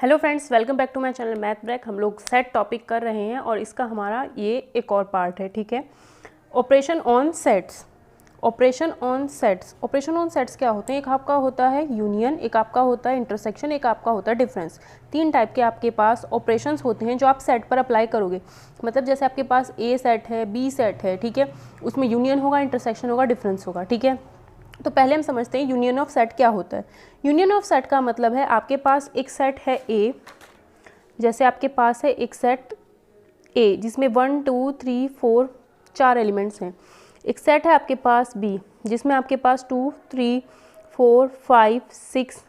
Hello friends, welcome back to my channel math break. हम लोग set topic कर रहे हैं और इसका हमारा ये एक और पार्ट है। ठीक है, operation on sets. Operation on sets क्या होते हैं? एक आपका होता है यूनियन, एक आपका होता है इंटरसेक्शन, एक आपका होता है डिफरेंस। तीन टाइप के आपके पास ऑपरेशंस होते हैं जो आप सेट पर अप्लाई करोगे। मतलब जैसे आपके पास ए सेट है, बी सेट है, ठीक है, उसमें यूनियन होगा, इंटरसेक्शन होगा, डिफरेंस होगा। ठीक है, तो पहले हम समझते हैं यूनियन ऑफ सेट क्या होता है। यूनियन ऑफ सेट का मतलब है आपके पास एक सेट है ए, जैसे आपके पास है एक सेट ए जिसमें 1 2 3 4 4 एलिमेंट्स हैं। एक सेट है आपके पास बी जिसमें आपके पास 2 3 4 5 6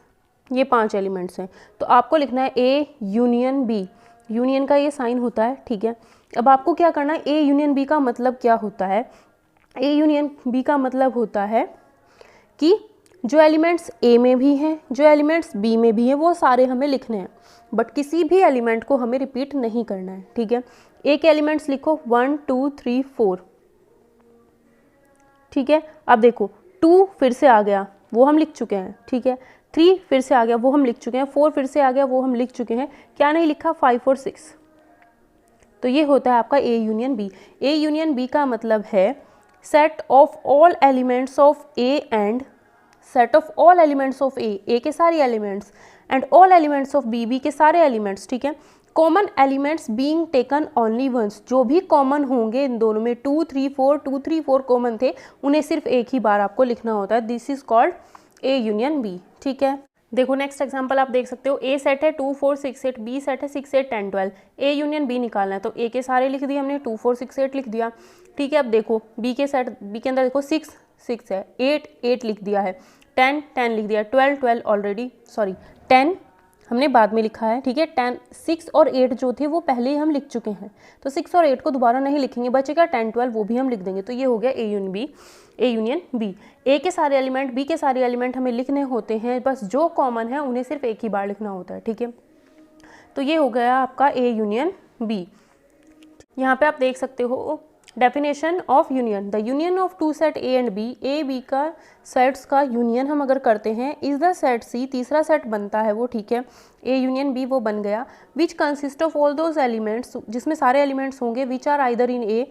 ये 5 एलिमेंट्स हैं। तो आपको लिखना है ए यूनियन बी। यूनियन का ये साइन होता है। ठीक है, अब आपको क्या करना है, ए यूनियन बी का मतलब क्या होता है? ए यूनियन बी का मतलब होता है कि जो एलिमेंट्स ए में भी हैं, जो एलिमेंट्स बी में भी हैं, वो सारे हमें लिखने हैं, बट किसी भी एलिमेंट को हमें रिपीट नहीं करना है। ठीक है, ए के एलिमेंट्स लिखो 1 2 3 4। ठीक है, अब देखो 2 फिर से आ गया, वो हम लिख चुके हैं। ठीक है, 3 फिर से आ गया, वो हम लिख चुके हैं। 4 फिर से आ गया, वो हम लिख चुके हैं। क्या नहीं लिखा? 5 और 6। तो ये होता है आपका A union B. A union B का मतलब है set of all elements of A and set of all elements of A के सारे elements and all elements of B के सारे एलिमेंट्स। ठीक है, common elements being taken only once, जो भी कॉमन होंगे इन दोनों में, 2 3 4 कॉमन थे, उन्हें सिर्फ एक ही बार आपको लिखना होता है। This is called A union B. ठीक है, देखो नेक्स्ट एग्जांपल आप देख सकते हो। ए सेट है 2 4 6 8, बी सेट है 6 8 10 12। ए यूनियन बी निकालना है, तो ए के सारे लिख दिए हमने, 2 4 6 8 लिख दिया। ठीक है, अब देखो बी के सेट, बी के अंदर देखो 6 6 है, 8 8 लिख दिया है, 10 10 लिख दिया, 12 12 ऑलरेडी, सॉरी 10 हमने बाद में लिखा है। ठीक है, 10 6 और 8 जो थे वो पहले ही हम लिख चुके हैं, तो 6 और 8 को दोबारा नहीं लिखेंगे, बचेगा 10 12, वो भी हम लिख देंगे। तो ये हो गया A union B. A union B, A के सारे एलिमेंट, बी के सारे एलिमेंट हमें लिखने होते हैं, बस जो कॉमन है उन्हें सिर्फ एक ही बार लिखना होता है। ठीक है, तो ये हो गया आपका ए यूनियन बी। यहाँ पे आप देख सकते हो definition of union. The union of two set A and B, A B का सेट्स का यूनियन हम अगर करते हैं, इज द सेट सी, तीसरा सेट बनता है वो। ठीक है, ए यूनियन बी वो बन गया। Which consist of all those elements, जिसमें सारे एलिमेंट्स होंगे, विच आर आइदर इन ए,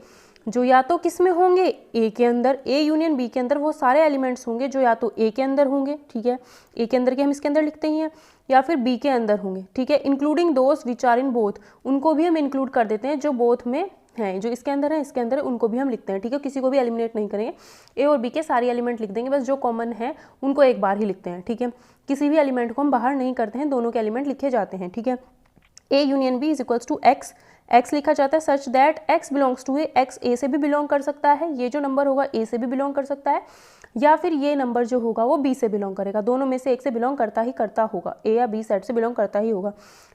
जो या तो किस में होंगे, ए के अंदर। ए यूनियन बी के अंदर वो सारे एलिमेंट्स होंगे जो या तो ए के अंदर होंगे, ठीक है, ए के अंदर के हम इसके अंदर लिखते ही हैं, या फिर बी के अंदर होंगे। ठीक है, including those which are in both, उनको भी हम इंक्लूड कर देते हैं जो बोथ में हैं, जो इसके अंदर है इसके अंदर है, उनको भी हम लिखते हैं। ठीक है, किसी को भी एलिमिनेट नहीं करेंगे, ए और बी के सारे एलिमेंट लिख देंगे, बस जो कॉमन है उनको एक बार ही लिखते हैं। ठीक है, किसी भी एलिमेंट को हम बाहर नहीं करते हैं, दोनों के एलिमेंट लिखे जाते हैं। ठीक है, A union B is equals to x, x लिखा जाता है such that x belongs to A, x A से भी बिलोंग कर सकता है, ये जो नंबर होगा ए से भी बिलोंग कर सकता है, या फिर ये नंबर जो होगा वो बी से बिलोंग करेगा, दोनों में से एक से बिलोंग करता होगा, ए या बी सेट से बिलोंग करता ही होगा।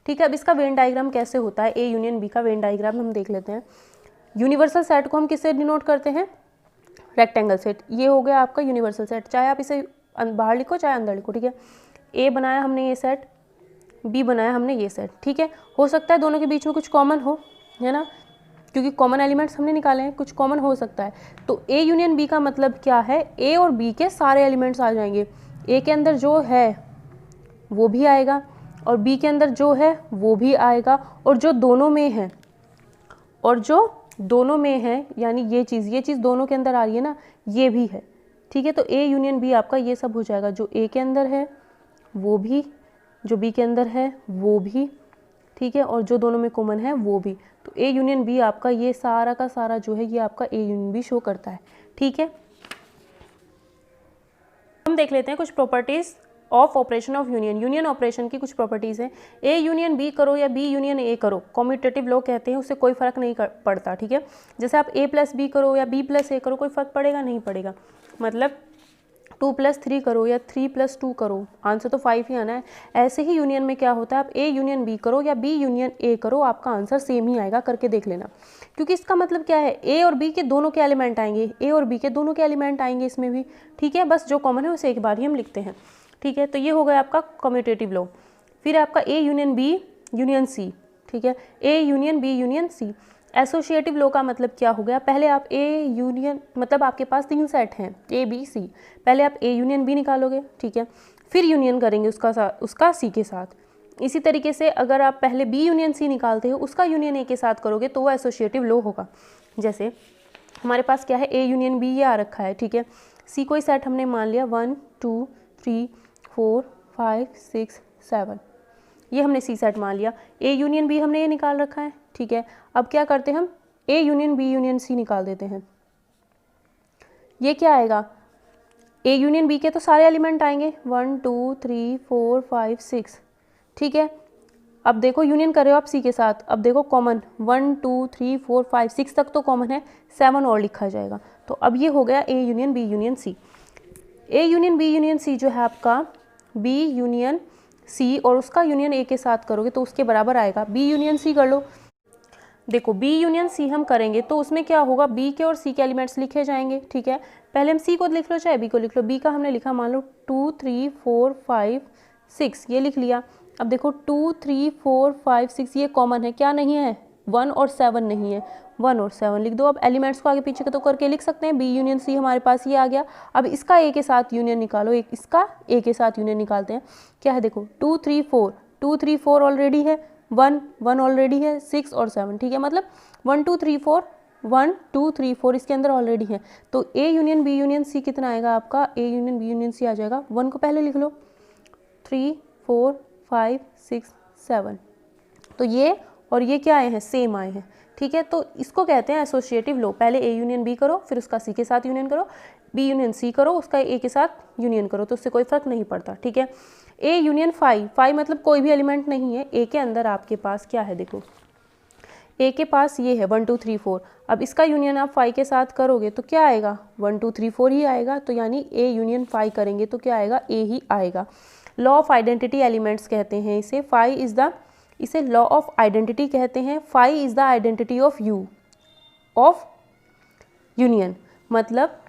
ठीक है, अब इसका वेन डायग्राम कैसे होता है, ए यूनियन बी का वेन डायग्राम हम देख लेते हैं। यूनिवर्सल सेट को हम किससे डिनोट करते हैं? Rectangle set. ये हो गया आपका यूनिवर्सल सेट, चाहे आप इसे बाहर लिखो चाहे अंदर लिखो। ठीक है, ए बनाया हमने ये सेट, बी बनाया हमने ये सेट। ठीक है, हो सकता है दोनों के बीच में कुछ कॉमन हो, है ना, क्योंकि कॉमन एलिमेंट्स हमने निकाले हैं, कुछ कॉमन हो सकता है। तो ए यूनियन बी का मतलब क्या है? ए और बी के सारे एलिमेंट्स आ जाएंगे, ए के अंदर जो है वो भी आएगा और बी के अंदर जो है वो भी आएगा, और जो दोनों में है, यानी ये चीज़ दोनों के अंदर आ रही है ना, ये भी है। ठीक है, तो ए यूनियन बी आपका ये सब हो जाएगा, जो ए के अंदर है वो भी, जो बी के अंदर है वो भी, ठीक है, और जो दोनों में कॉमन है वो भी। तो ए यूनियन बी आपका ये सारा का सारा जो है ये आपका ए यूनियन बी शो करता है। ठीक है, हम देख लेते हैं कुछ properties of operation of union. Union operation की कुछ प्रॉपर्टीज हैं। ए यूनियन बी करो या बी यूनियन ए करो, कम्यूटेटिव लॉ कहते हैं, उससे कोई फर्क नहीं पड़ता। ठीक है, जैसे आप ए प्लस बी करो या बी प्लस ए करो, कोई फर्क पड़ेगा नहीं पड़ेगा। मतलब 2 + 3 करो या 3 + 2 करो, आंसर तो 5 ही आना है। ऐसे ही यूनियन में क्या होता है, आप ए यूनियन बी करो या बी यूनियन ए करो, आपका आंसर सेम ही आएगा, करके देख लेना। क्योंकि इसका मतलब क्या है, ए और बी के दोनों के एलिमेंट आएंगे, ए और बी के दोनों के एलिमेंट आएंगे इसमें भी। ठीक है, बस जो कॉमन है उसे एक बार ही हम लिखते हैं। ठीक है, तो ये हो गया आपका कम्यूटेटिव लॉ। फिर आपका A union B union C. ठीक है, A union B union C. Associative law का मतलब क्या हो गया, पहले आप ए यूनियन, मतलब आपके पास 3 सेट हैं ए बी सी, पहले आप ए यूनियन बी निकालोगे, ठीक है, फिर यूनियन करेंगे उसका सी के साथ, इसी तरीके से अगर आप पहले बी यूनियन सी निकालते हो, उसका यूनियन ए के साथ करोगे तो वो एसोसिएटिव लो होगा। जैसे हमारे पास क्या है, ए यूनियन बी ये आ रखा है, ठीक है। सी कोई सेट हमने मान लिया 1 2 3 4 5 6 7, ये हमने सी सेट मान लिया। ए यूनियन बी हमने ये निकाल रखा है, ठीक है। अब क्या करते हैं हम, A union B union C निकाल देते हैं। ये क्या आएगा, ए यूनियन बी के तो सारे एलिमेंट आएंगे 1 2 3 4 5 6, ठीक है। अब देखो यूनियन कर रहे हो आप सी के साथ, अब देखो कॉमन 1 2 3 4 5 6 तक तो कॉमन है, 7 और लिखा जाएगा। तो अब ये हो गया A union B union C. A union B union C जो है आपका बी यूनियन सी और उसका यूनियन ए के साथ करोगे तो उसके बराबर आएगा। बी यूनियन सी कर लो, देखो बी यूनियन सी हम करेंगे तो उसमें क्या होगा, बी के और सी के एलिमेंट्स लिखे जाएंगे, ठीक है। पहले हम सी को लिख लो चाहे बी को लिख लो। बी का हमने लिखा मान लो 2 3 4 5 6, ये लिख लिया। अब देखो 2 3 4 5 6 ये कॉमन है, क्या नहीं है, 1 और 7 नहीं है, 1 और 7 लिख दो। अब एलिमेंट्स को आगे पीछे तो करके लिख सकते हैं। बी यूनियन सी हमारे पास ये आ गया। अब इसका ए के साथ यूनियन निकालो, एक इसका ए के साथ यूनियन निकालते हैं। क्या है देखो 2 3 4, 2 3 4 ऑलरेडी है, 1 1 ऑलरेडी है, 6 और 7, ठीक है। मतलब 1 2 3 4 1 2 3 4 इसके अंदर ऑलरेडी है। तो A union B union C कितना आएगा आपका, A union B union C आ जाएगा 1 को पहले लिख लो, 3 4 5 6 7। तो ये और ये क्या आए हैं, सेम आए हैं, ठीक है। तो इसको कहते हैं एसोसिएटिव लो। पहले ए यूनियन बी करो, फिर उसका सी के साथ यूनियन करो, बी यूनियन सी करो, उसका ए के साथ यूनियन करो, तो उससे कोई फर्क नहीं पड़ता, ठीक है। ए यूनियन फाई, फाई मतलब कोई भी एलिमेंट नहीं है, ए के अंदर आपके पास क्या है, देखो ए के पास ये है 1 2 3 4। अब इसका यूनियन आप फाई के साथ करोगे तो क्या आएगा, 1 2 3 4 ही आएगा। तो यानी ए यूनियन फाई करेंगे तो क्या आएगा, ए ही आएगा। लॉ ऑफ आइडेंटिटी एलिमेंट्स कहते हैं इसे। फाई इज द, इसे लॉ ऑफ आइडेंटिटी कहते हैं। Phi is the identity of U, of union. मतलब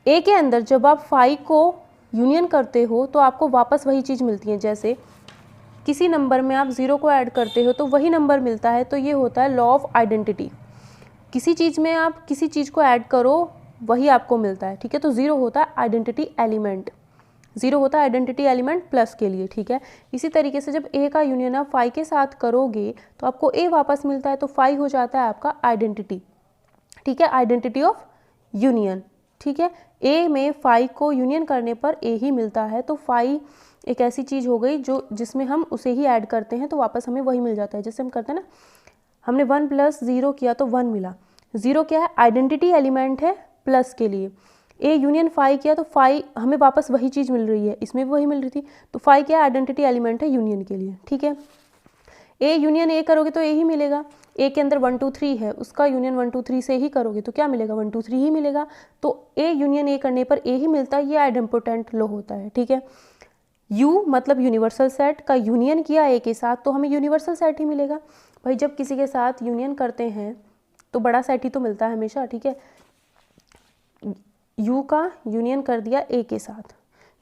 ए के अंदर जब आप फाई को यूनियन करते हो तो आपको वापस वही चीज़ मिलती है। जैसे किसी नंबर में आप 0 को ऐड करते हो तो वही नंबर मिलता है, तो ये होता है लॉ ऑफ आइडेंटिटी। किसी चीज़ में आप किसी चीज़ को ऐड करो वही आपको मिलता है, ठीक है। तो 0 होता है आइडेंटिटी एलिमेंट, 0 होता है आइडेंटिटी एलिमेंट प्लस के लिए, ठीक है। इसी तरीके से जब ए का यूनियन आप फाई के साथ करोगे तो आपको ए वापस मिलता है, तो फाई हो जाता है आपका आइडेंटिटी, ठीक है, आइडेंटिटी ऑफ यूनियन, ठीक है। ए में फाई को यूनियन करने पर ए ही मिलता है, तो फाई एक ऐसी चीज़ हो गई जो जिसमें हम उसे ही ऐड करते हैं तो वापस हमें वही मिल जाता है। जैसे हम करते हैं ना, हमने 1 + 0 किया तो 1 मिला। 0 क्या है, आइडेंटिटी एलिमेंट है प्लस के लिए। ए यूनियन फाई किया तो फाई हमें वापस वही चीज़ मिल रही है, इसमें भी वही मिल रही थी, तो फाई क्या आइडेंटिटी एलिमेंट है यूनियन के लिए, ठीक है। ए यूनियन ए करोगे तो ए ही मिलेगा। ए के अंदर 1 2 3 है, उसका यूनियन 1 2 3 से ही करोगे तो क्या मिलेगा, 1 2 3 ही मिलेगा। तो ए यूनियन ए करने पर ए ही मिलता है, ये आइडेम्पोटेंट लो होता है, ठीक है। यू मतलब यूनिवर्सल सेट का यूनियन किया ए के साथ तो हमें यूनिवर्सल सेट ही मिलेगा। भाई जब किसी के साथ यूनियन करते हैं तो बड़ा सेट ही तो मिलता है हमेशा, ठीक है। यू का यूनियन कर दिया ए के साथ,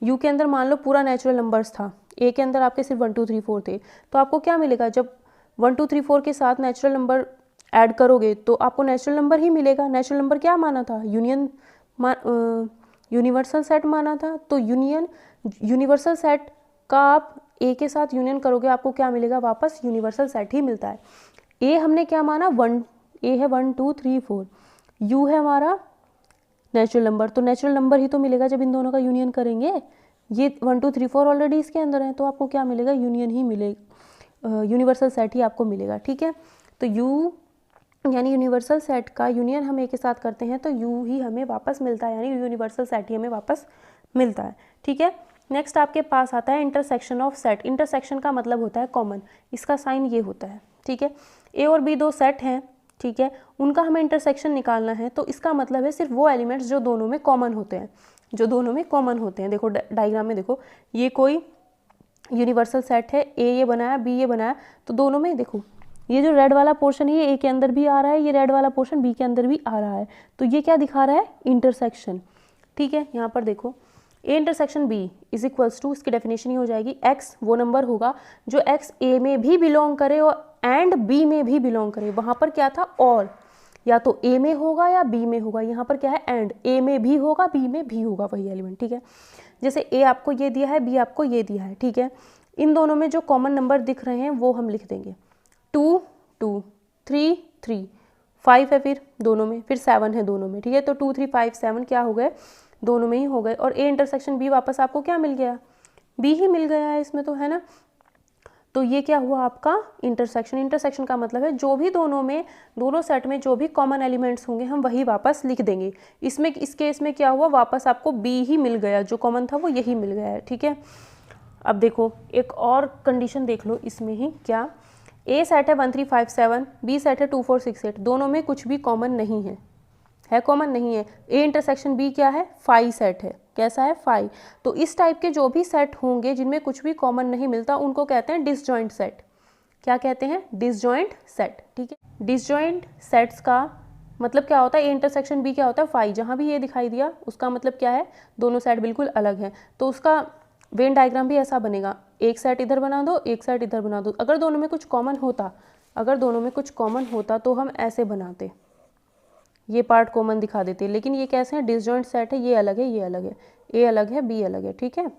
यू के अंदर मान लो पूरा नेचुरल नंबर्स था, ए के अंदर आपके सिर्फ 1 2 3 4 थे, तो आपको क्या मिलेगा, जब 1 2 3 4 के साथ नेचुरल नंबर ऐड करोगे तो आपको नेचुरल नंबर ही मिलेगा। नेचुरल नंबर क्या माना था, यूनिवर्सल सेट माना था, तो यूनिवर्सल सेट का आप ए के साथ यूनियन करोगे आपको क्या मिलेगा, वापस यूनिवर्सल सेट ही मिलता है। ए हमने क्या माना, 1, ए है 1 2 3 4, यू है हमारा नेचुरल नंबर, तो नेचुरल नंबर ही तो मिलेगा जब इन दोनों का यूनियन करेंगे। ये 1 2 3 4 ऑलरेडी इसके अंदर है, तो आपको क्या मिलेगा, यूनियन ही मिलेगा, यूनिवर्सल सेट ही आपको मिलेगा, ठीक है। तो यू यानी यूनिवर्सल सेट का यूनियन हम ए के साथ करते हैं तो यू ही हमें वापस मिलता है, यानी यूनिवर्सल सेट ही हमें वापस मिलता है, ठीक है। नेक्स्ट आपके पास आता है इंटरसेक्शन ऑफ सेट। इंटरसेक्शन का मतलब होता है कॉमन, इसका साइन ये होता है, ठीक है। ए और बी दो सेट हैं, ठीक है, उनका हमें इंटरसेक्शन निकालना है, तो इसका मतलब है सिर्फ वो एलिमेंट्स जो दोनों में कॉमन होते हैं, जो दोनों में कॉमन होते हैं। देखो डायग्राम में देखो, ये कोई यूनिवर्सल सेट है, ए ये बनाया बी ये बनाया, तो दोनों में देखो ये जो रेड वाला पोर्शन है ये ए के अंदर भी आ रहा है, ये रेड वाला पोर्शन बी के अंदर भी आ रहा है, तो ये क्या दिखा रहा है, इंटरसेक्शन, ठीक है। यहाँ पर देखो A intersection B is equals to, इसकी डेफिनेशन ही हो जाएगी, एक्स वो नंबर होगा जो एक्स ए में भी बिलोंग करे और एंड बी में भी बिलोंग करे। वहाँ पर क्या था, और या तो ए में होगा या बी में होगा, यहाँ पर क्या है एंड, ए में भी होगा बी में भी होगा वही एलिमेंट, ठीक है। जैसे ए आपको ये दिया है, बी आपको ये दिया है, ठीक है। इन दोनों में जो कॉमन नंबर दिख रहे हैं वो हम लिख देंगे। 2 2, 3 3, 5 है फिर दोनों में, फिर 7 है दोनों में, ठीक है। तो 2 3 5 7 क्या हो गए, दोनों में ही हो गए। और ए इंटरसेक्शन बी वापस आपको क्या मिल गया, बी ही मिल गया है इसमें तो, है ना। तो ये क्या हुआ आपका इंटरसेक्शन। इंटरसेक्शन का मतलब है जो भी दोनों सेट में जो भी कॉमन एलिमेंट्स होंगे हम वही वापस लिख देंगे। इसमें इस केस में क्या हुआ, वापस आपको बी ही मिल गया, जो कॉमन था वो यही मिल गया है, ठीक है। अब देखो एक और कंडीशन देख लो इसमें ही, क्या ए सेट है 1 3 5 7, बी सेट है 2 4 6 8, दोनों में कुछ भी कॉमन नहीं है कॉमन नहीं है। ए इंटरसेक्शन बी क्या है, 5 सेट है, कैसा है 5। तो इस टाइप के जो भी सेट होंगे जिनमें कुछ भी कॉमन नहीं मिलता उनको कहते हैं डिसजॉइंट सेट। क्या कहते हैं, डिसजॉइंट सेट, ठीक है। डिसजॉइंट सेट्स का मतलब क्या होता है, ए इंटरसेक्शन बी क्या होता है 5, जहाँ भी ये दिखाई दिया उसका मतलब क्या है, दोनों सेट बिल्कुल अलग हैं। तो उसका वेन डायग्राम भी ऐसा बनेगा, एक सेट इधर बना दो, एक सेट इधर बना दो। अगर दोनों में कुछ कॉमन होता तो हम ऐसे बनाते, ये पार्ट कॉमन दिखा देते, लेकिन ये कैसे हैं, डिसजॉइंट सेट है, ये अलग है, ये अलग है, ए अलग है, बी अलग है, ठीक है।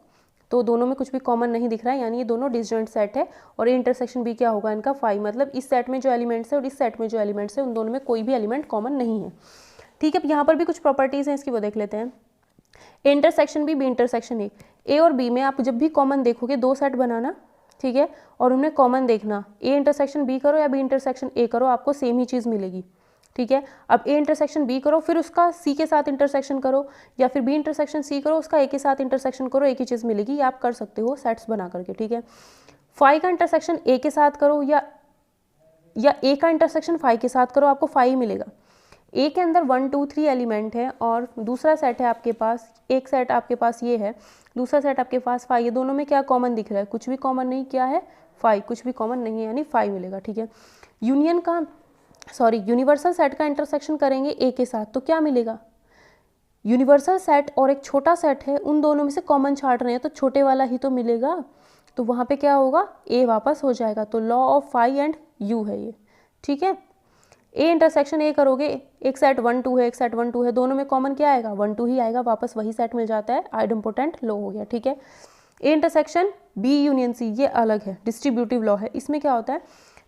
तो दोनों में कुछ भी कॉमन नहीं दिख रहा है, यानी ये दोनों डिसजॉइंट सेट है। और ए इंटरसेक्शन बी क्या होगा इनका 5, मतलब इस सेट में जो एलिमेंट्स है और इस सेट में जो एलिमेंट्स है उन दोनों में कोई भी एलिमेंट कॉमन नहीं है, ठीक है। यहाँ पर भी कुछ प्रॉपर्टीज़ हैं इसकी, वो देख लेते हैं। A intersection B, B intersection A और बी में आप जब भी कॉमन देखोगे दो सेट बनाना, ठीक है, और उनमें कॉमन देखना, ए इंटरसेक्शन बी करो या बी इंटरसेक्शन ए करो, आपको सेम ही चीज़ मिलेगी, ठीक है। अब ए इंटरसेक्शन बी करो फिर उसका सी के साथ इंटरसेक्शन करो, या फिर बी इंटरसेक्शन सी करो उसका ए के साथ इंटरसेक्शन करो, एक ही चीज़ मिलेगी, ये आप कर सकते हो सेट्स बना करके, ठीक है। 5 का इंटरसेक्शन ए के साथ करो या ए का इंटरसेक्शन 5 के साथ करो, आपको 5 मिलेगा। ए के अंदर 1 2 3 एलिमेंट है और दूसरा सेट है आपके पास, एक सेट आपके पास ये है, दूसरा सेट आपके पास 5, ये दोनों में क्या कॉमन दिख रहा है, कुछ भी कॉमन नहीं, क्या है 5, कुछ भी कॉमन नहीं है, यानी 5 मिलेगा, ठीक है। यूनिवर्सल सेट का इंटरसेक्शन करेंगे ए के साथ तो क्या मिलेगा, यूनिवर्सल सेट और एक छोटा सेट है, उन दोनों में से कॉमन छाट रहे हैं तो छोटे वाला ही तो मिलेगा, तो वहाँ पे क्या होगा, ए वापस हो जाएगा। तो लॉ ऑफ 5 एंड यू है ये, ठीक है। ए इंटरसेक्शन ए करोगे, एक सेट 1 2 है, एक सेट 1 2 है, दोनों में कॉमन क्या आएगा, 1 2 ही आएगा, वापस वही सेट मिल जाता है, आइडेम्पोटेंट लॉ हो गया, ठीक है। A intersection B union C, ये अलग है, डिस्ट्रीब्यूटिव लॉ है। इसमें क्या होता है,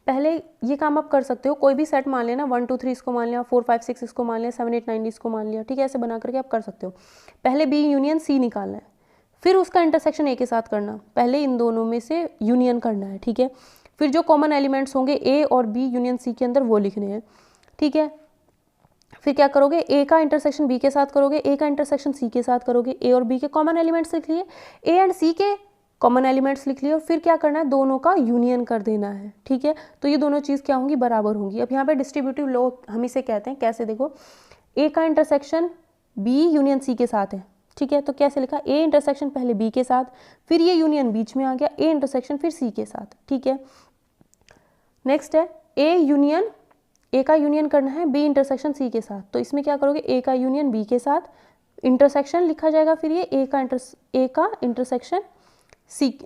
पहले ये काम आप कर सकते हो, कोई भी सेट मान लेना, 1 2 3 इसको मान लिया, 4 5 6 इसको मान लिया, 7 8 9 इसको मान लिया, ठीक है, ऐसे बना करके आप कर सकते हो। पहले बी यूनियन सी निकालना है, फिर उसका इंटरसेक्शन ए के साथ करना, पहले इन दोनों में से यूनियन करना है, ठीक है। फिर जो कॉमन एलिमेंट्स होंगे ए और बी यूनियन सी के अंदर वो लिखने हैं, ठीक है। फिर क्या करोगे, ए का इंटरसेक्शन बी के साथ करोगे, ए का इंटरसेक्शन सी के साथ करोगे, ए और बी के कॉमन एलिमेंट्स लिख लिए, ए एंड सी के कॉमन एलिमेंट्स लिख लिए, और फिर क्या करना है, दोनों का यूनियन कर देना है, ठीक है। तो ये दोनों चीज़ क्या होंगी, बराबर होंगी। अब यहाँ पे डिस्ट्रीब्यूटिव लॉ हम इसे कहते हैं, कैसे देखो, ए का इंटरसेक्शन बी यूनियन सी के साथ है, ठीक है, तो कैसे लिखा, ए इंटरसेक्शन पहले बी के साथ, फिर ये यूनियन बीच में आ गया, ए इंटरसेक्शन फिर सी के साथ, ठीक है। नेक्स्ट है ए का यूनियन करना है बी इंटरसेक्शन सी के साथ, तो इसमें क्या करोगे, ए का यूनियन बी के साथ, इंटरसेक्शन लिखा जाएगा, फिर ये ए का इंटरसेक्शन सी,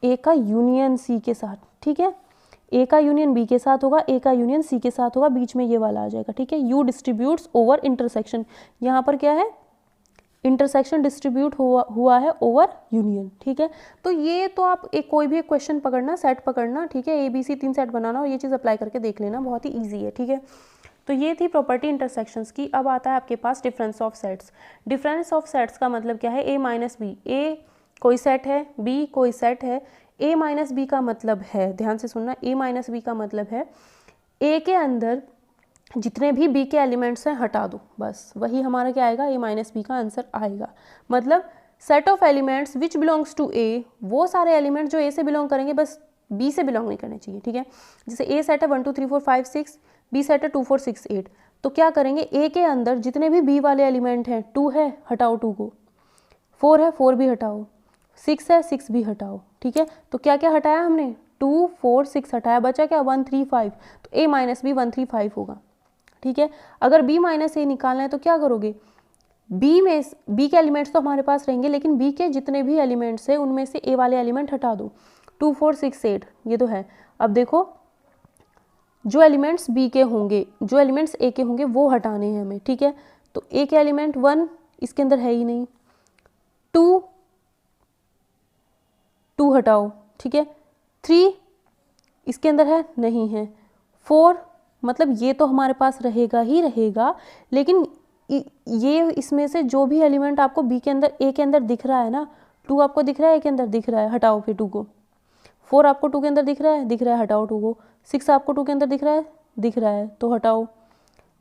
ए का यूनियन सी के साथ, ठीक है। ए का यूनियन बी के साथ होगा, ए का यूनियन सी के साथ होगा, बीच में ये वाला आ जाएगा, ठीक है। यू डिस्ट्रीब्यूट्स ओवर इंटरसेक्शन, यहाँ पर क्या है, इंटरसेक्शन डिस्ट्रीब्यूट हुआ है ओवर यूनियन, ठीक है। तो ये तो आप कोई भी एक क्वेश्चन पकड़ना, सेट पकड़ना, ठीक है, ए बी सी 3 सेट बनाना और ये चीज़ अप्लाई करके देख लेना, बहुत ही ईजी है, ठीक है। तो ये थी प्रॉपर्टी इंटरसेक्शंस की। अब आता है आपके पास difference of sets. Difference of sets का मतलब क्या है, ए माइनस बी, ए कोई सेट है, बी कोई सेट है, ए माइनस बी का मतलब है, ध्यान से सुनना, ए माइनस बी का मतलब है ए के अंदर जितने भी बी के एलिमेंट्स हैं हटा दो, बस वही हमारा क्या आएगा, ए माइनस बी का आंसर आएगा। मतलब set of elements which belongs to A, वो सारे एलिमेंट्स जो ए से बिलोंग करेंगे बस बी से बिलोंग नहीं करने चाहिए, ठीक है। जैसे ए सेट है 1 2 3 4 5 6, बी सेट है 2 4 6 8, तो क्या करेंगे, ए के अंदर जितने भी बी वाले एलिमेंट हैं, 2 है हटाओ 2 को, 4 है 4 भी हटाओ, 6 है 6 भी हटाओ, ठीक है। तो क्या क्या हटाया हमने, 2 4 6 हटाया, बचा क्या 1 3 5, तो ए माइनस बी 1 3 5 होगा, ठीक है। अगर b माइनस ए निकालना है तो क्या करोगे, b के एलिमेंट्स तो हमारे पास रहेंगे, लेकिन b के जितने भी एलिमेंट्स हैं उनमें से a वाले एलिमेंट हटा दो, 2 4 6 8 ये तो है। अब देखो जो एलिमेंट्स b के होंगे, जो एलिमेंट्स a के होंगे वो हटाने हैं हमें, ठीक है। तो a के एलिमेंट 1 इसके अंदर है ही नहीं, 2 हटाओ, ठीक है। 3 इसके अंदर है, नहीं है। 4 मतलब ये तो हमारे पास रहेगा ही रहेगा, लेकिन ये इसमें से जो भी एलिमेंट आपको बी के अंदर, ए के अंदर दिख रहा है ना, 2 आपको दिख रहा है, ए के अंदर दिख रहा है, हटाओ फिर 2 को। 4 आपको 2 के अंदर दिख रहा है, हटाओ 2 को। 6 आपको 2 के अंदर दिख रहा है तो हटाओ।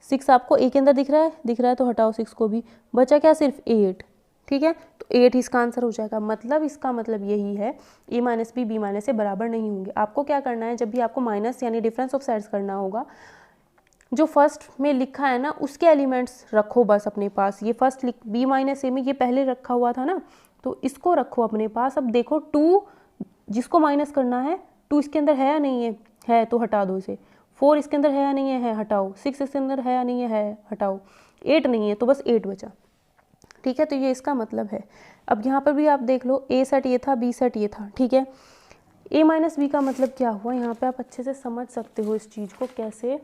6 आपको ए के अंदर दिख रहा है तो हटाओ 6 को भी। बचा क्या, सिर्फ 8। ठीक है, तो 8 इसका आंसर हो जाएगा। मतलब इसका मतलब यही है ए माइनस बी बी माइनस से बराबर नहीं होंगे। आपको क्या करना है, जब भी आपको माइनस यानी डिफरेंस ऑफ सेट्स करना होगा, जो फर्स्ट में लिखा है ना उसके एलिमेंट्स रखो बस अपने पास। ये फर्स्ट बी माइनस ए में ये पहले रखा हुआ था ना, तो इसको रखो अपने पास। अब देखो 2 जिसको माइनस करना है, 2 इसके अंदर है या नहीं है तो हटा दो इसे। 4 इसके अंदर है या नहीं है, हटाओ। 6 इसके अंदर है या नहीं है, हटाओ। 8 नहीं है तो बस 8 बचा। ठीक है, तो ये इसका मतलब है। अब यहाँ पर भी आप देख लो, ए सेट ये था, बी सेट ये था। ठीक है, ए माइनस बी का मतलब क्या हुआ, यहाँ पे आप अच्छे से समझ सकते हो इस चीज़ को कैसे।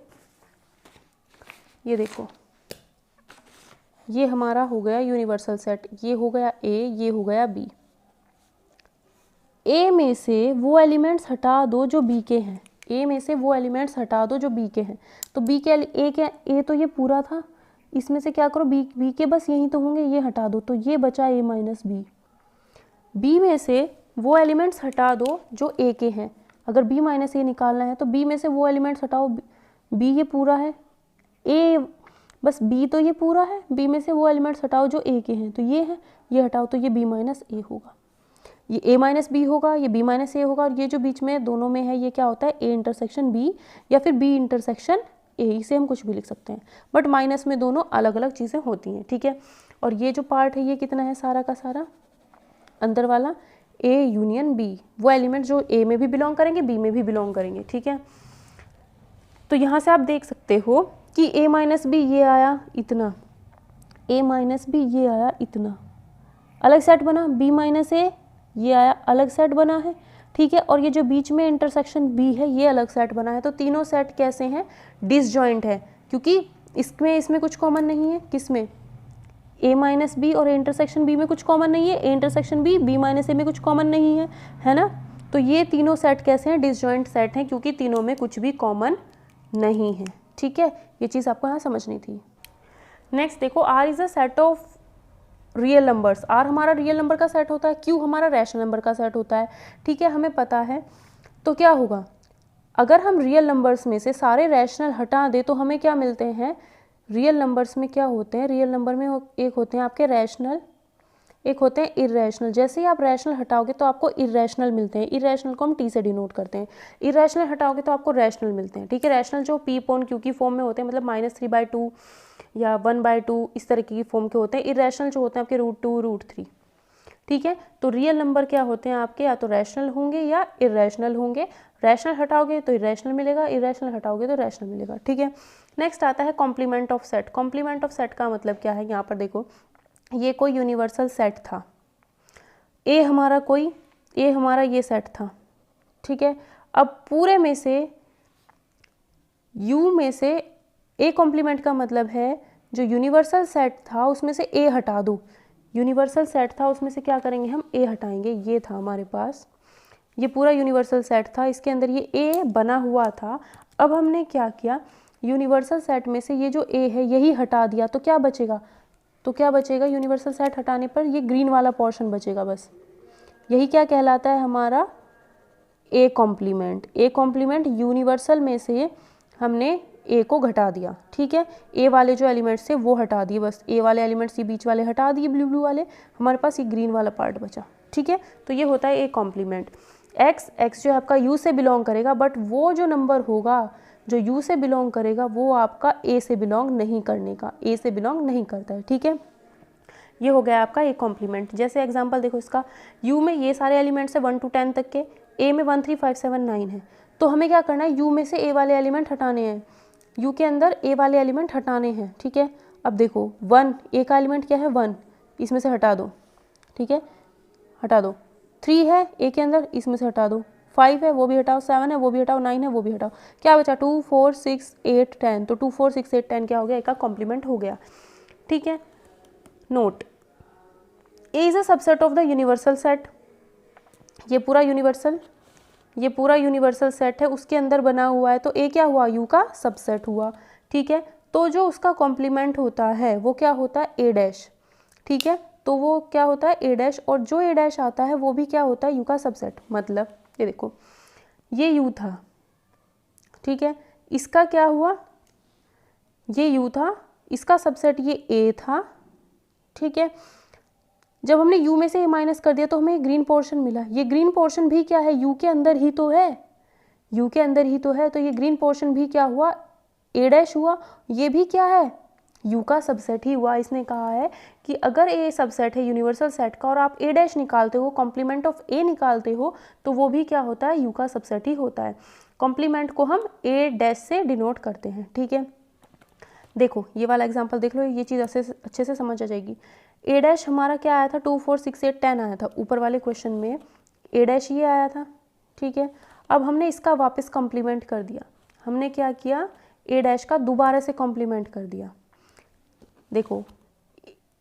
ये देखो, ये हमारा हो गया यूनिवर्सल सेट, ये हो गया ए, ये हो गया बी। ए में से वो एलिमेंट्स हटा दो जो बी के हैं, ए में से वो एलिमेंट्स हटा दो जो बी के हैं। तो बी के ए तो ये पूरा था, इसमें से क्या करो, बी के बस यही तो होंगे, ये हटा दो, तो ये बचा ए माइनस बी। बी में से वो एलिमेंट्स हटा दो जो ए के हैं। अगर बी माइनस ए निकालना है तो बी में से वो एलिमेंट्स हटाओ। बी ये पूरा है, ए बस बी तो ये पूरा है, बी में से वो एलिमेंट्स हटाओ जो ए के हैं, तो ये है, ये हटाओ, तो ये बी माइनस ए होगा। ये ए माइनस बी होगा, ये बी माइनस ए होगा, और ये जो बीच में दोनों में है ये क्या होता है, ए इंटरसेक्शन बी या फिर बी इंटरसेक्शन ए, इसे हम कुछ भी लिख सकते हैं। बट माइनस में दोनों अलग अलग चीज़ें होती हैं। ठीक है, और ये जो पार्ट है ये कितना है, सारा का सारा अंदर वाला ए यूनियन बी, वो एलिमेंट जो ए में भी बिलोंग करेंगे, बी में भी बिलोंग करेंगे। ठीक है, तो यहाँ से आप देख सकते हो कि ए माइनस बी ये आया इतना, ए माइनस बी ये आया इतना, अलग सेट बना। बी माइनस ए ये आया, अलग सेट बना है। ठीक है, और ये जो बीच में इंटरसेक्शन बी है ये अलग सेट बना है। तो तीनों सेट कैसे हैं, डिसजॉइंट है, क्योंकि इसमें कुछ कॉमन नहीं है। किसमें, ए माइनस बी और इंटरसेक्शन बी में कुछ कॉमन नहीं है, ए इंटरसेक्शन बी माइनस ए में कुछ कॉमन नहीं है, है ना। तो ये तीनों सेट कैसे हैं, डिसजॉइंट सेट हैं, क्योंकि तीनों में कुछ भी कॉमन नहीं है। ठीक है, ये चीज़ आपको यहाँ समझनी थी। नेक्स्ट देखो, R is a set of real numbers. R हमारा रियल नंबर का सेट होता है, क्यू हमारा रैशनल नंबर का सेट होता है। ठीक है, हमें पता है। तो क्या होगा, अगर हम रियल नंबर्स में से सारे रैशनल हटा दें तो हमें क्या मिलते हैं, रियल नंबर्स में क्या होते हैं, रियल नंबर में एक होते हैं आपके रैशनल, एक होते हैं इर्रेशनल। जैसे ही आप रैशनल हटाओगे तो आपको इर्रेशनल मिलते हैं। इर्रेशनल को हम टी से डिनोट करते हैं, इर्रेशनल हटाओगे तो आपको रैशनल मिलते हैं। ठीक है, रैशनल जो पी अपॉन क्यू की फॉर्म में होते हैं, मतलब -3/2 या 1/2 इस तरह की फॉर्म के होते हैं। इर्रेशनल जो होते हैं आपके √2 √3। ठीक है, तो रियल नंबर क्या होते हैं आपके, या तो रैशनल होंगे या इर्रेशनल होंगे। रैशनल हटाओगे तो इर्रेशनल मिलेगा, इर्रेशनल हटाओगे तो रैशनल मिलेगा। ठीक है, नेक्स्ट आता है complement of set. Complement of set का मतलब क्या है, यहाँ पर देखो, ये कोई यूनिवर्सल सेट था, ए हमारा ये सेट था। ठीक है, अब पूरे में से यू में से ए कॉम्प्लीमेंट का मतलब है जो यूनिवर्सल सेट था उसमें से ए हटा दो। यूनिवर्सल सेट था उसमें से क्या करेंगे, हम ए हटाएंगे। ये था हमारे पास, ये पूरा यूनिवर्सल सेट था, इसके अंदर ये ए बना हुआ था। अब हमने क्या किया, यूनिवर्सल सेट में से ये जो ए है यही हटा दिया, तो क्या बचेगा, यूनिवर्सल सेट हटाने पर ये ग्रीन वाला पोर्शन बचेगा बस। यही क्या कहलाता है हमारा, A complement. A complement universal में से हमने ए को घटा दिया। ठीक है, ए वाले जो एलिमेंट्स थे वो हटा दिए, बस ए वाले एलिमेंट्स ये बीच वाले हटा दिए, ब्लू वाले, हमारे पास ये ग्रीन वाला पार्ट बचा। ठीक है, तो ये होता है ए कॉम्प्लीमेंट। एक्स जो है आपका यू से बिलोंग करेगा, बट वो जो नंबर होगा जो यू से बिलोंग करेगा वो आपका ए से बिलोंग नहीं करने का, ए से बिलोंग नहीं करता है। ठीक है, ये हो गया आपका ए कॉम्प्लीमेंट। जैसे एग्जांपल देखो इसका, यू में ये सारे एलिमेंट्स है 1 to 10 तक के, ए में 1 3 5 7 9 है। तो हमें क्या करना है, यू में से ए वाले एलिमेंट हटाने हैं, यू के अंदर ए वाले एलिमेंट हटाने हैं। ठीक है, अब देखो 1, ए का एलिमेंट क्या है 1, इसमें से हटा दो। ठीक है, हटा दो। 3 है ए के अंदर, इसमें से हटा दो। 5 है वो भी हटाओ, 7 है वो भी हटाओ, 9 है वो भी हटाओ। क्या बचा, 2 4 6 8 10। तो 2 4 6 8 10 क्या हो गया, ए का कॉम्प्लीमेंट हो गया। ठीक है, note, A is a subset of the universal set. ये पूरा यूनिवर्सल ये पूरा यूनिवर्सल सेट है, उसके अंदर बना हुआ है, तो ए क्या हुआ, यू का सबसेट हुआ, ठीक है। तो जो उसका कॉम्प्लीमेंट होता है वो क्या होता है, ए डैश, ठीक है। तो वो क्या होता है, ए डैश, और जो ए डैश आता है वो भी क्या होता है, यू का सबसेट। मतलब ये देखो, ये यू था, ठीक है, इसका क्या हुआ, ये यू था, इसका सबसेट ये ए था, ठीक है। जब हमने u में से a माइनस कर दिया तो हमें ग्रीन पोर्शन मिला। ये ग्रीन पोर्शन भी क्या है, u के अंदर ही तो है, u के अंदर ही तो है, तो ये ग्रीन पोर्शन भी क्या हुआ, a डैश हुआ। ये भी क्या है, u का सबसेट ही हुआ। इसने कहा है कि अगर a सबसेट है यूनिवर्सल सेट का और आप a डैश निकालते हो, कॉम्प्लीमेंट ऑफ a निकालते हो, तो वो भी क्या होता है, u का सबसेट ही होता है। कॉम्प्लीमेंट को हम a डैश से डिनोट करते हैं, ठीक है। देखो ये वाला एग्जाम्पल देख लो, ये चीज़ अच्छे से समझ आ जाएगी। ए डैश हमारा क्या आया था, 2 4 6 8 10 आया था ऊपर वाले क्वेश्चन में, ए डैश ये आया था, ठीक है। अब हमने इसका वापस कॉम्प्लीमेंट कर दिया। हमने क्या किया, ए डैश का दोबारा से कॉम्प्लीमेंट कर दिया। देखो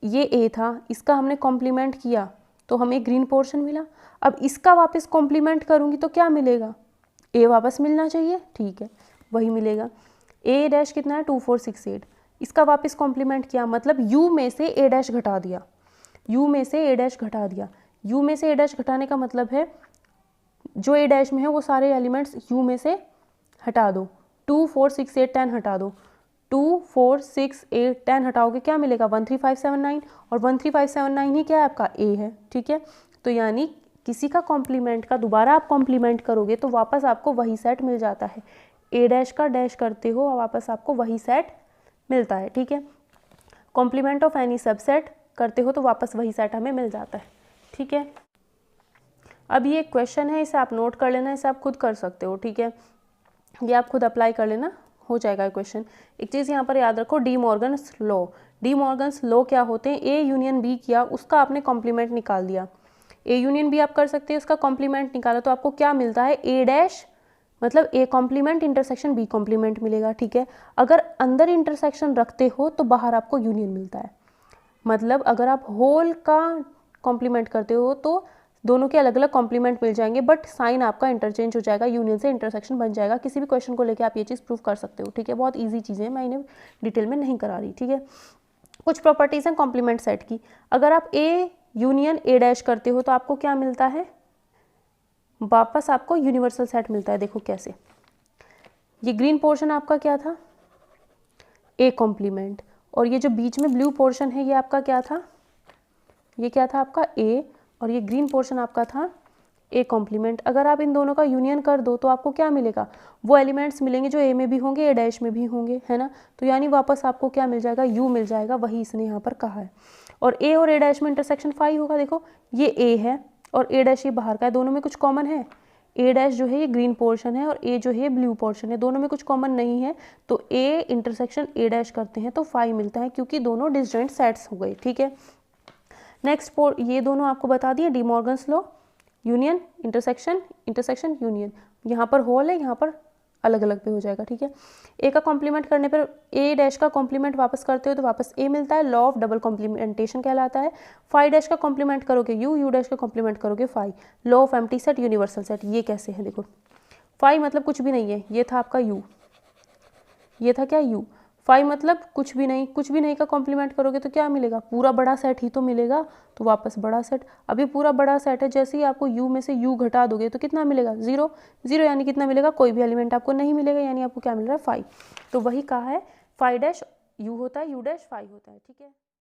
ये ए था, इसका हमने कॉम्प्लीमेंट किया तो हमें ग्रीन पोर्शन मिला। अब इसका वापस कॉम्प्लीमेंट करूँगी तो क्या मिलेगा, ए वापस मिलना चाहिए, ठीक है, वही मिलेगा। ए डैश कितना है, 2 4 6 8, इसका वापस कॉम्प्लीमेंट किया, मतलब u में से a डैश घटा दिया, u में से a डैश घटा दिया। u में से a डैश घटाने का मतलब है जो a डैश में है वो सारे एलिमेंट्स u में से हटा दो। 2 4 6 8 10 हटा दो, 2 4 6 8 10 हटाओगे क्या मिलेगा, 1 3 5 7 9, और 1 3 5 7 9 ही क्या है आपका a है, ठीक है। तो यानी किसी का कॉम्प्लीमेंट का दोबारा आप कॉम्प्लीमेंट करोगे तो वापस आपको वही सेट मिल जाता है। a डैश का डैश करते हो और वापस आपको वही सेट मिलता है, ठीक है। कॉम्प्लीमेंट ऑफ एनी सबसेट करते हो तो वापस वही सेट हमें मिल जाता है, ठीक है। अब ये क्वेश्चन है, इसे आप नोट कर लेना, इसे आप खुद कर सकते हो, ठीक है, ये आप खुद अप्लाई कर लेना, हो जाएगा क्वेश्चन। एक चीज़ यहाँ पर याद रखो, D Morgan's law. D Morgan's law क्या होते हैं, ए यूनियन बी किया, उसका आपने कॉम्प्लीमेंट निकाल दिया। ए यूनियन बी आप कर सकते हैं, उसका कॉम्प्लीमेंट निकाला तो आपको क्या मिलता है, ए डैश, मतलब A complement intersection B complement मिलेगा, ठीक है। अगर अंदर इंटरसेक्शन रखते हो तो बाहर आपको यूनियन मिलता है। मतलब अगर आप होल का कॉम्प्लीमेंट करते हो तो दोनों के अलग अलग कॉम्प्लीमेंट मिल जाएंगे, बट साइन आपका इंटरचेंज हो जाएगा, यूनियन से इंटरसेक्शन बन जाएगा। किसी भी क्वेश्चन को लेकर आप ये चीज़ प्रूव कर सकते हो, ठीक है। बहुत ईजी चीज़ें हैं, मैं इन्हें डिटेल में नहीं करा रही, ठीक है। कुछ प्रॉपर्टीज़ हैं कॉम्प्लीमेंट सेट की। अगर आप ए यूनियन ए डैश करते हो तो आपको क्या मिलता है, वापस आपको यूनिवर्सल सेट मिलता है। देखो कैसे, ये ग्रीन पोर्शन आपका क्या था, ए कॉम्प्लीमेंट, और ये जो बीच में ब्लू पोर्शन है ये आपका क्या था, ये क्या था आपका ए, और ये ग्रीन पोर्शन आपका था ए कॉम्प्लीमेंट। अगर आप इन दोनों का यूनियन कर दो तो आपको क्या मिलेगा, वो एलिमेंट्स मिलेंगे जो ए में भी होंगे, ए डैश में भी होंगे, है ना। तो यानी वापस आपको क्या मिल जाएगा, यू मिल जाएगा, वही इसने यहाँ पर कहा है। और ए डैश में इंटरसेक्शन 5 होगा। देखो ये ए है और ए डैश ये बाहर का है, दोनों में कुछ कॉमन है। ए डैश जो है ये ग्रीन पोर्शन है और ए जो है ब्लू पोर्शन है, दोनों में कुछ कॉमन नहीं है, तो ए इंटरसेक्शन ए डैश करते हैं तो 5 मिलता है, क्योंकि दोनों डिस्जॉइंट सेट्स हो गए, ठीक है। नेक्स्ट ये दोनों आपको बता दिए, D Morgan's law, union intersection, intersection union, यहाँ पर होल है, यहाँ पर अलग अलग पे हो जाएगा, ठीक है। ए का कॉम्प्लीमेंट करने पर ए डैश का कॉम्प्लीमेंट वापस करते हो तो वापस ए मिलता है, लॉ ऑफ डबल कॉम्प्लीमेंटेशन कहलाता है। 5 डैश का कॉम्प्लीमेंट करोगे यू डैश का कॉम्प्लीमेंट करोगे 5, law of empty set, universal set. ये कैसे है, देखो 5 मतलब कुछ भी नहीं है, ये था आपका यू, ये था क्या यू। 5 मतलब कुछ भी नहीं, कुछ भी नहीं का कॉम्प्लीमेंट करोगे तो क्या मिलेगा, पूरा बड़ा सेट ही तो मिलेगा, तो वापस बड़ा सेट। अभी पूरा बड़ा सेट है, जैसे ही आपको u में से u घटा दोगे तो कितना मिलेगा, 0 0, यानी कितना मिलेगा, कोई भी एलिमेंट आपको नहीं मिलेगा, यानी आपको क्या मिल रहा है 5। तो वही कहा है 5 डैश u होता है, u डैश 5 होता है, ठीक है।